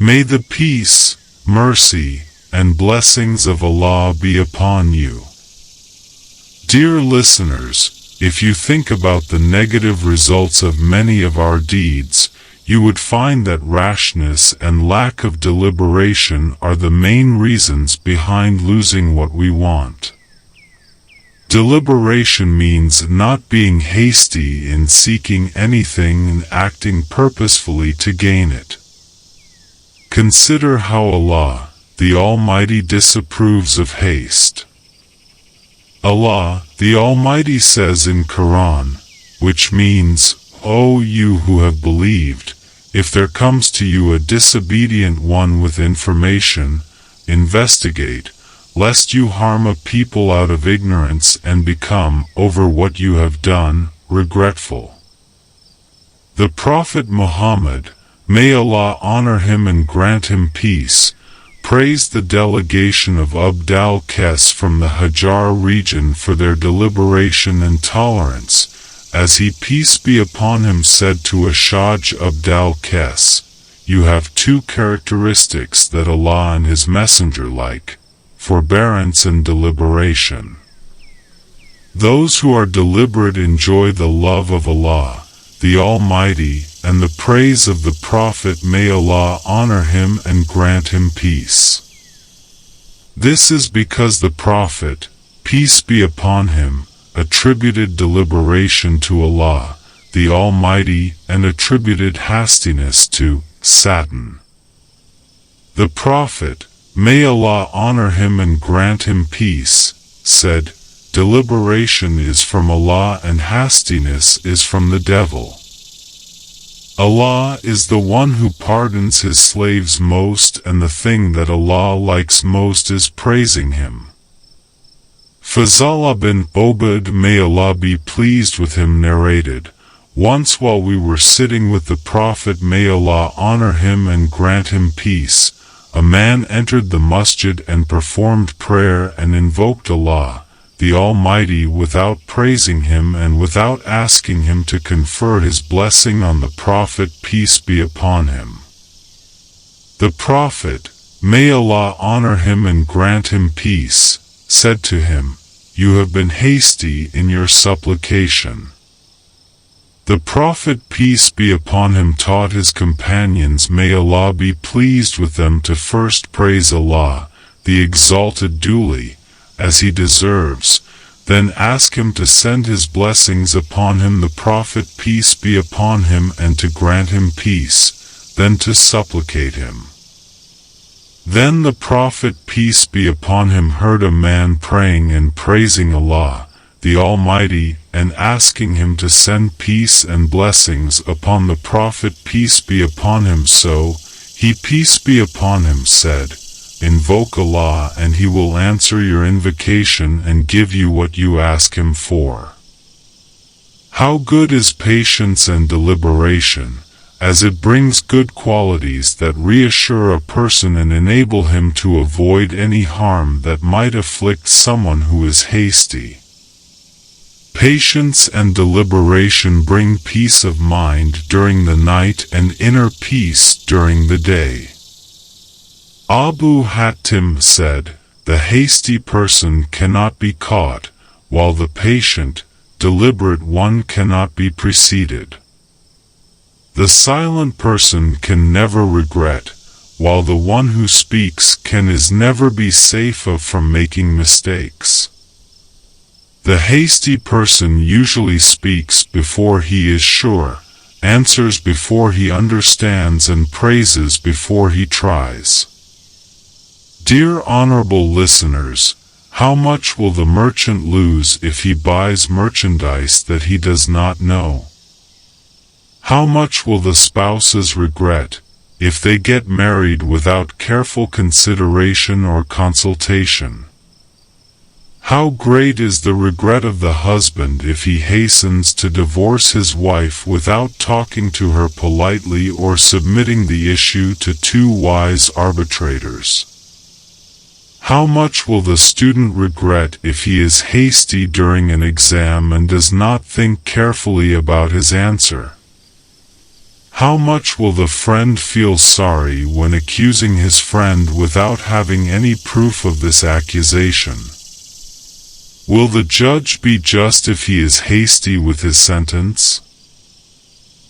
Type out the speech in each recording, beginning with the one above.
May the peace, mercy, and blessings of Allah be upon you. Dear listeners, if you think about the negative results of many of our deeds, you would find that rashness and lack of deliberation are the main reasons behind losing what we want. Deliberation means not being hasty in seeking anything and acting purposefully to gain it. Consider how Allah, the Almighty, disapproves of haste. Allah, the Almighty, says in Quran, which means, O you who have believed, if there comes to you a disobedient one with information, investigate, lest you harm a people out of ignorance and become, over what you have done, regretful. The Prophet Muhammad, may Allah honor him and grant him peace, praised the delegation of Abd al-Qais from the Hajar region for their deliberation and tolerance, as he, peace be upon him, said to Ashaj Abd al-Qais, you have two characteristics that Allah and His Messenger like, forbearance and deliberation. Those who are deliberate enjoy the love of Allah, the Almighty, and the praise of the Prophet. May Allah honor him and grant him peace. This is because the Prophet, peace be upon him, attributed deliberation to Allah, the Almighty, and attributed hastiness to Satan. The Prophet, may Allah honor him and grant him peace, said, deliberation is from Allah and hastiness is from the devil. Allah is the one who pardons His slaves most, and the thing that Allah likes most is praising Him. Fazala bin Obed, may Allah be pleased with him, narrated, once while we were sitting with the Prophet, may Allah honor him and grant him peace, a man entered the masjid and performed prayer and invoked Allah, the Almighty, without praising Him and without asking Him to confer His blessing on the Prophet, peace be upon him. The Prophet, may Allah honor him and grant him peace, said to him, you have been hasty in your supplication. The Prophet, peace be upon him, taught his companions, may Allah be pleased with them, to first praise Allah, the Exalted, duly, as he deserves, then ask Him to send His blessings upon him, the Prophet, peace be upon him, and to grant him peace, then to supplicate him. Then the Prophet, peace be upon him, heard a man praying and praising Allah, the Almighty, and asking Him to send peace and blessings upon the Prophet, peace be upon him. So he, peace be upon him, said, invoke Allah and He will answer your invocation and give you what you ask Him for. How good is patience and deliberation, as it brings good qualities that reassure a person and enable him to avoid any harm that might afflict someone who is hasty. Patience and deliberation bring peace of mind during the night and inner peace during the day. Abu Hatim said, the hasty person cannot be caught, while the patient, deliberate one cannot be preceded. The silent person can never regret, while the one who speaks is never be safe from making mistakes. The hasty person usually speaks before he is sure, answers before he understands, and praises before he tries. Dear honorable listeners, how much will the merchant lose if he buys merchandise that he does not know? How much will the spouses regret if they get married without careful consideration or consultation? How great is the regret of the husband if he hastens to divorce his wife without talking to her politely or submitting the issue to two wise arbitrators? How much will the student regret if he is hasty during an exam and does not think carefully about his answer? How much will the friend feel sorry when accusing his friend without having any proof of this accusation? Will the judge be just if he is hasty with his sentence?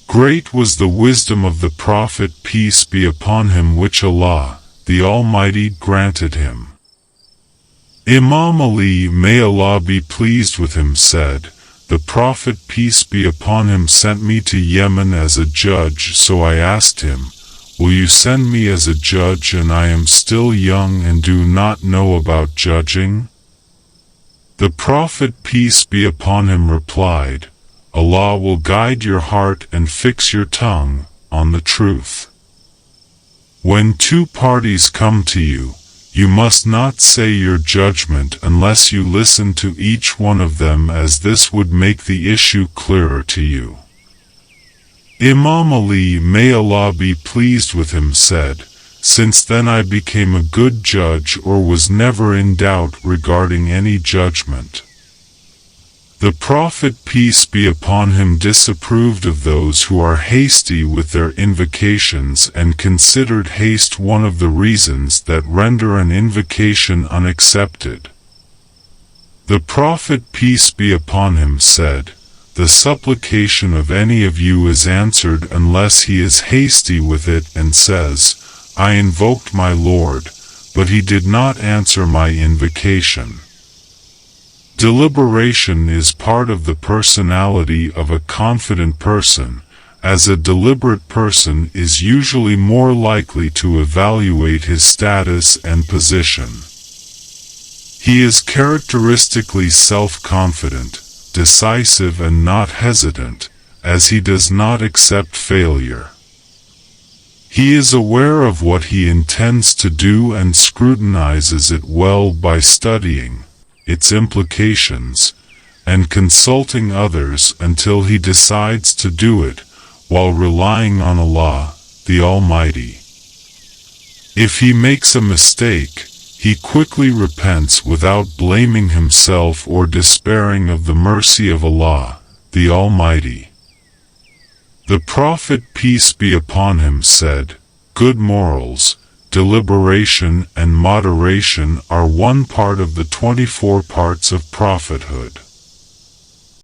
Great was the wisdom of the Prophet, peace be upon him, which Allah, the Almighty, granted him. Imam Ali, may Allah be pleased with him, said, "The Prophet, peace be upon him, sent me to Yemen as a judge, so I asked him, 'Will you send me as a judge, and I am still young and do not know about judging?' The Prophet, peace be upon him, replied, 'Allah will guide your heart and fix your tongue on the truth. When two parties come to you, you must not say your judgment unless you listen to each one of them, as this would make the issue clearer to you.'" Imam Ali, may Allah be pleased with him, said, "Since then I became a good judge, or was never in doubt regarding any judgment." The Prophet, peace be upon him, disapproved of those who are hasty with their invocations, and considered haste one of the reasons that render an invocation unaccepted. The Prophet, peace be upon him, said, "The supplication of any of you is answered unless he is hasty with it and says, 'I invoked my Lord, but he did not answer my invocation.'" Deliberation is part of the personality of a confident person, as a deliberate person is usually more likely to evaluate his status and position. He is characteristically self-confident, decisive, and not hesitant, as he does not accept failure. He is aware of what he intends to do and scrutinizes it well by studying its implications, and consulting others until he decides to do it, while relying on Allah, the Almighty. If he makes a mistake, he quickly repents without blaming himself or despairing of the mercy of Allah, the Almighty. The Prophet, peace be upon him, said, "Good morals, deliberation, and moderation are one part of the 24 parts of prophethood."